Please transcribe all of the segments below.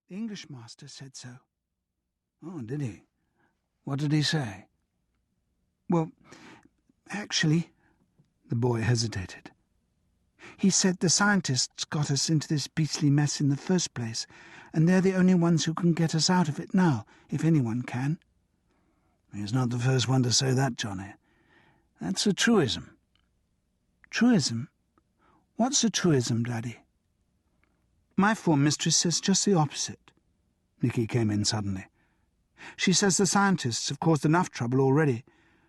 The English master said so. Oh, did he? What did he say? Well, actually, the boy hesitated. He said the scientists got us into this beastly mess in the first place, and they're the only ones who can get us out of it now, if anyone can. He's not the first one to say that, Johnny. That's a truism. Truism? What's a truism, Daddy? My form mistress says just the opposite. Nicky came in suddenly. She says the scientists have caused enough trouble already.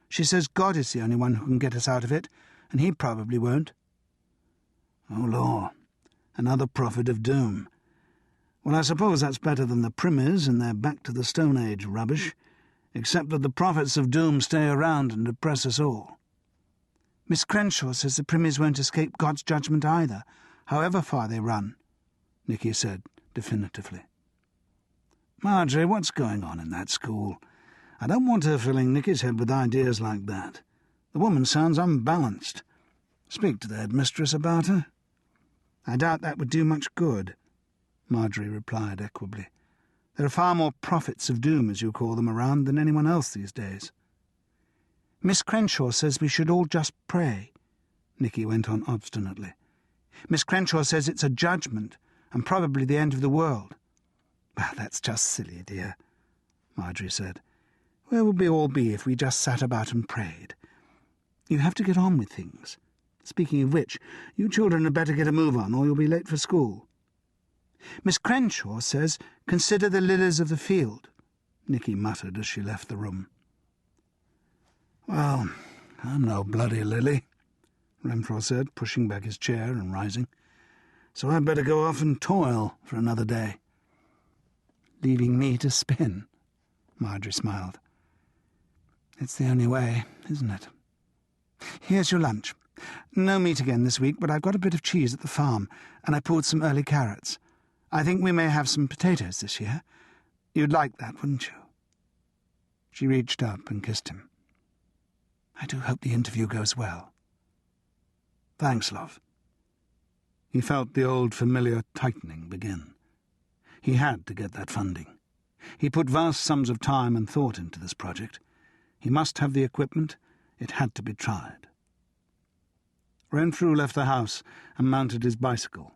She says God is the only one who can get us out of it, and he probably won't. Oh, Lord, another prophet of doom. Well, I suppose that's better than the Primmies and their back-to-the-Stone Age rubbish, except that the prophets of doom stay around and depress us all. Miss Crenshaw says the Primmies won't escape God's judgment either, however far they run, Nicky said definitively. Marjorie, what's going on in that school? I don't want her filling Nicky's head with ideas like that. The woman sounds unbalanced. Speak to the headmistress about her. I doubt that would do much good, Marjorie replied equably. There are far more prophets of doom, as you call them, around than anyone else these days. Miss Crenshaw says we should all just pray, Nicky went on obstinately. Miss Crenshaw says it's a judgment, and probably the end of the world. Well, that's just silly, dear, Marjorie said. Where would we all be if we just sat about and prayed? You have to get on with things. Speaking of which, you children had better get a move on, or you'll be late for school. Miss Crenshaw says, consider the lilies of the field, Nicky muttered as she left the room. Well, I'm no bloody lily, Renfrew said, pushing back his chair and rising. So I'd better go off and toil for another day. Leaving me to spin, Marjorie smiled. It's the only way, isn't it? Here's your lunch. No meat again this week, but I've got a bit of cheese at the farm, and I pulled some early carrots. I think we may have some potatoes this year. You'd like that, wouldn't you? She reached up and kissed him. I do hope the interview goes well. Thanks, love. He felt the old familiar tightening begin. He had to get that funding. He put vast sums of time and thought into this project. He must have the equipment. It had to be tried. Renfrew left the house and mounted his bicycle.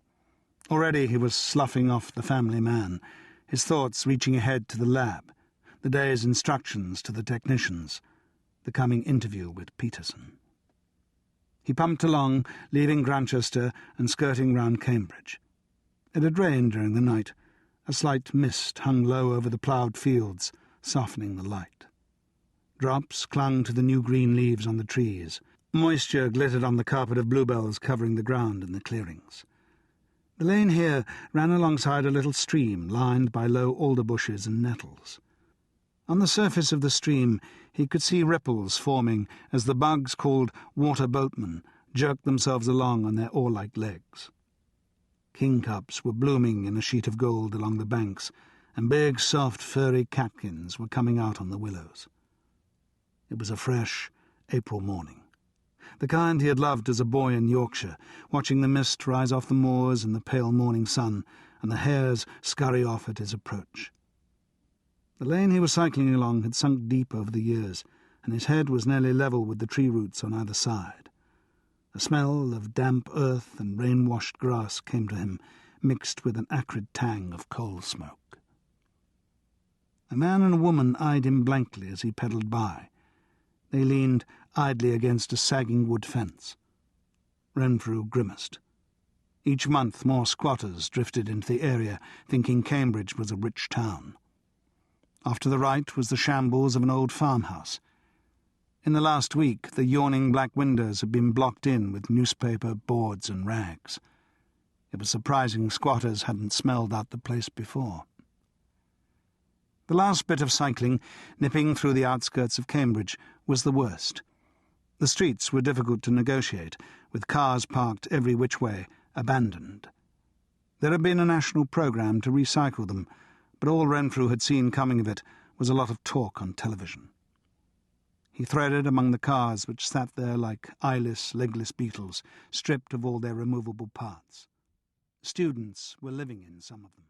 Already he was sloughing off the family man, his thoughts reaching ahead to the lab, the day's instructions to the technicians, the coming interview with Peterson. He pumped along, leaving Grantchester and skirting round Cambridge. It had rained during the night. A slight mist hung low over the ploughed fields, softening the light. Drops clung to the new green leaves on the trees. Moisture glittered on the carpet of bluebells covering the ground in the clearings. The lane here ran alongside a little stream lined by low alder bushes and nettles. On the surface of the stream he could see ripples forming as the bugs called water boatmen jerked themselves along on their oar-like legs. Kingcups were blooming in a sheet of gold along the banks, and big, soft, furry catkins were coming out on the willows. It was a fresh April morning, the kind he had loved as a boy in Yorkshire, watching the mist rise off the moors in the pale morning sun, and the hares scurry off at his approach. The lane he was cycling along had sunk deep over the years, and his head was nearly level with the tree roots on either side. A smell of damp earth and rain-washed grass came to him, mixed with an acrid tang of coal smoke. A man and a woman eyed him blankly as he pedalled by. They leaned idly against a sagging wood fence. Renfrew grimaced. Each month more squatters drifted into the area, thinking Cambridge was a rich town. Off to the right was the shambles of an old farmhouse. In the last week, the yawning black windows had been blocked in with newspaper, boards and rags. It was surprising squatters hadn't smelled out the place before. The last bit of cycling, nipping through the outskirts of Cambridge, was the worst. The streets were difficult to negotiate, with cars parked every which way, abandoned. There had been a national programme to recycle them, but all Renfrew had seen coming of it was a lot of talk on television. He threaded among the cars which sat there like eyeless, legless beetles, stripped of all their removable parts. Students were living in some of them.